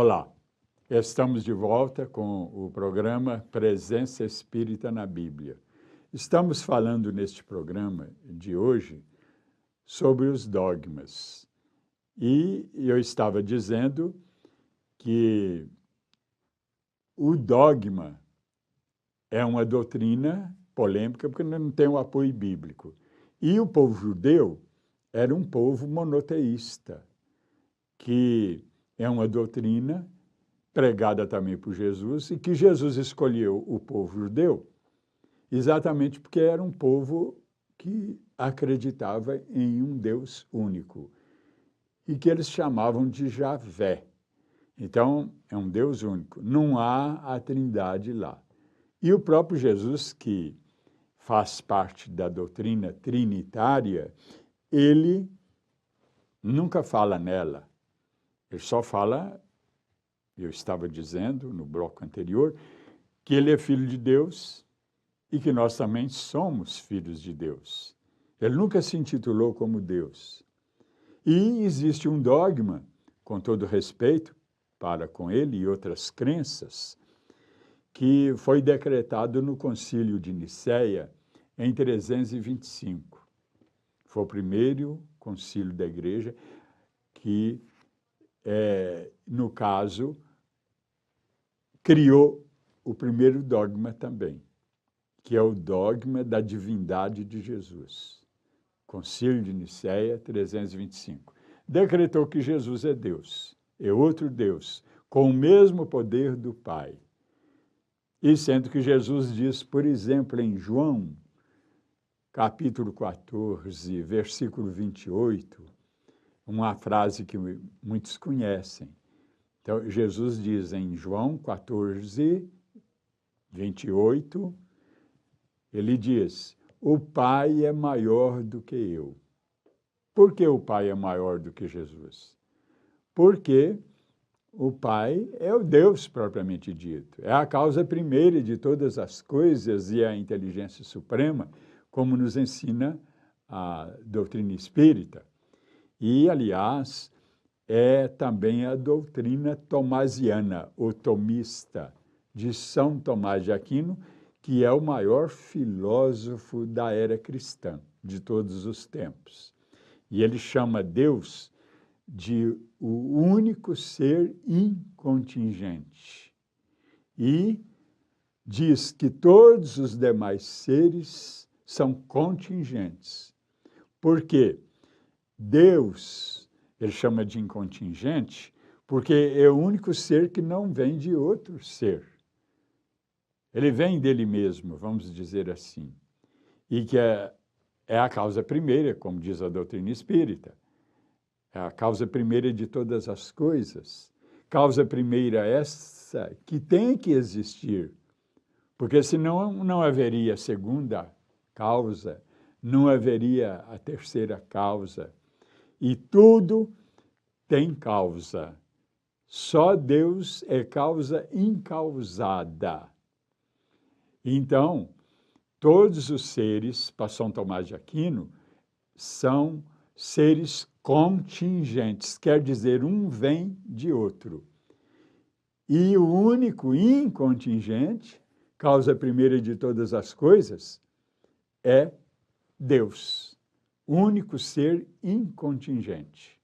Olá, estamos de volta com o programa Presença Espírita na Bíblia. Estamos falando neste programa de hoje sobre os dogmas. E eu estava dizendo que o dogma é uma doutrina polêmica porque não tem o apoio bíblico. E o povo judeu era um povo monoteísta, que é uma doutrina pregada também por Jesus e que Jesus escolheu o povo judeu exatamente porque era um povo que acreditava em um Deus único e que eles chamavam de Javé. Então, é um Deus único, não há a Trindade lá. E o próprio Jesus, que faz parte da doutrina trinitária, ele nunca fala nela. Ele só fala, eu estava dizendo no bloco anterior, que ele é filho de Deus e que nós também somos filhos de Deus. Ele nunca se intitulou como Deus. E existe um dogma, com todo respeito para com ele e outras crenças, que foi decretado no Concílio de Nicéia em 325. Foi o primeiro concílio da Igreja que, no caso, criou o primeiro dogma também, que é o dogma da divindade de Jesus. Concílio de Nicéia, 325. Decretou que Jesus é Deus, é outro Deus, com o mesmo poder do Pai. E sendo que Jesus diz, por exemplo, em João, capítulo 14, versículo 28, uma frase que muitos conhecem. Então, Jesus diz em João 14, 28, ele diz, o Pai é maior do que eu. Por que o Pai é maior do que Jesus? Porque o Pai é o Deus propriamente dito. É a causa primeira de todas as coisas e a inteligência suprema, como nos ensina a doutrina espírita. E, aliás, é também a doutrina tomasiana, ou tomista, de São Tomás de Aquino, que é o maior filósofo da era cristã, de todos os tempos. E ele chama Deus de o único ser incontingente. E diz que todos os demais seres são contingentes. Por quê? Deus, ele chama de incontingente, porque é o único ser que não vem de outro ser. Ele vem dele mesmo, vamos dizer assim. E que é a causa primeira, como diz a doutrina espírita. É a causa primeira de todas as coisas. Causa primeira essa que tem que existir, porque senão não haveria segunda causa, não haveria a terceira causa. E tudo tem causa. Só Deus é causa incausada. Então, todos os seres, para São Tomás de Aquino, são seres contingentes, quer dizer, um vem de outro. E o único incontingente, causa primeira de todas as coisas, é Deus. O único ser incontingente,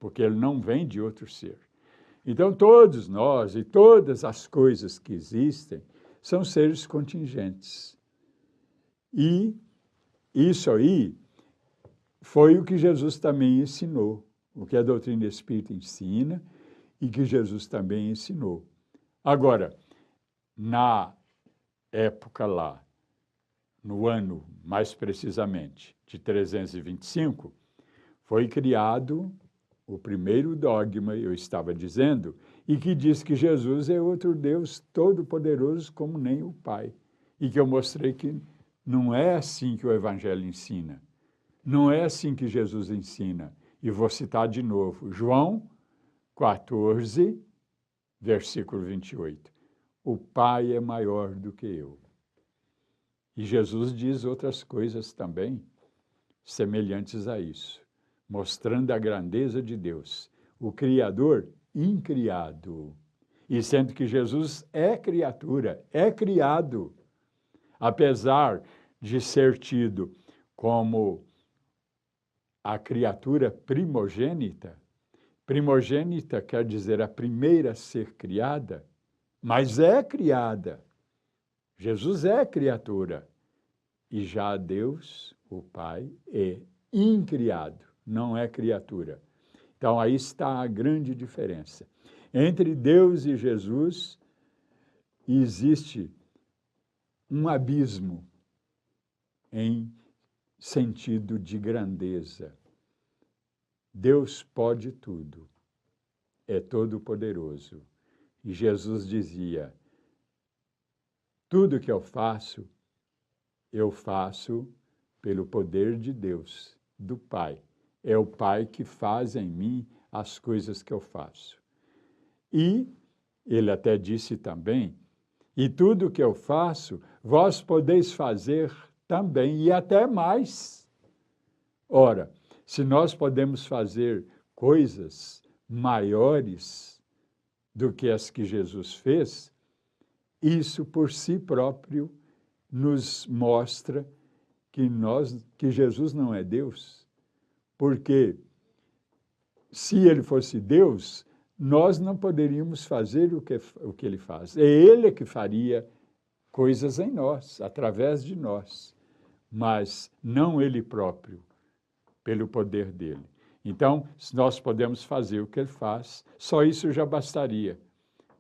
porque ele não vem de outro ser. Então, todos nós e todas as coisas que existem são seres contingentes. E isso aí foi o que Jesus também ensinou, o que a doutrina espírita ensina e que Jesus também ensinou. Agora, na época lá, no ano, mais precisamente, de 325, foi criado o primeiro dogma, eu estava dizendo, e que diz que Jesus é outro Deus todo-poderoso como nem o Pai. E que eu mostrei que não é assim que o Evangelho ensina. Não é assim que Jesus ensina. E vou citar de novo, João 14, versículo 28. O Pai é maior do que eu. E Jesus diz outras coisas também, semelhantes a isso, mostrando a grandeza de Deus. O Criador incriado. E sendo que Jesus é criatura, é criado, apesar de ser tido como a criatura primogênita, primogênita quer dizer a primeira a ser criada, mas é criada. Jesus é criatura. E já Deus, o Pai, é incriado, não é criatura. Então, aí está a grande diferença. Entre Deus e Jesus existe um abismo em sentido de grandeza. Deus pode tudo, é todo-poderoso. E Jesus dizia, tudo que eu faço pelo poder de Deus, do Pai. É o Pai que faz em mim as coisas que eu faço. E ele até disse também, e tudo que eu faço, vós podeis fazer também, e até mais. Ora, se nós podemos fazer coisas maiores do que as que Jesus fez, isso por si próprio nos mostra que Jesus não é Deus, porque se ele fosse Deus, nós não poderíamos fazer o que ele faz. É ele que faria coisas em nós, através de nós, mas não ele próprio, pelo poder dele. Então, se nós podemos fazer o que ele faz, só isso já bastaria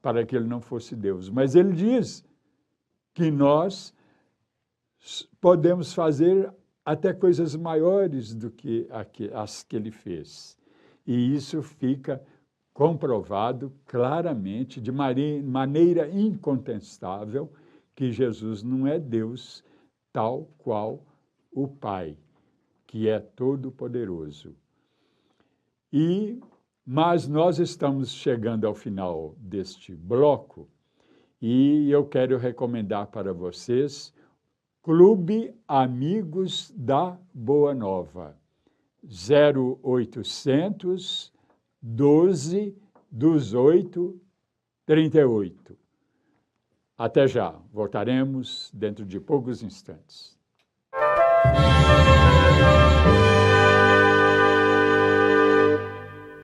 para que ele não fosse Deus. Mas ele diz que nós podemos fazer até coisas maiores do que as que ele fez. E isso fica comprovado claramente, de maneira incontestável, que Jesus não é Deus tal qual o Pai, que é todo-poderoso. Mas nós estamos chegando ao final deste bloco e eu quero recomendar para vocês Clube Amigos da Boa Nova, 0800 12 18 38. Até já, voltaremos dentro de poucos instantes.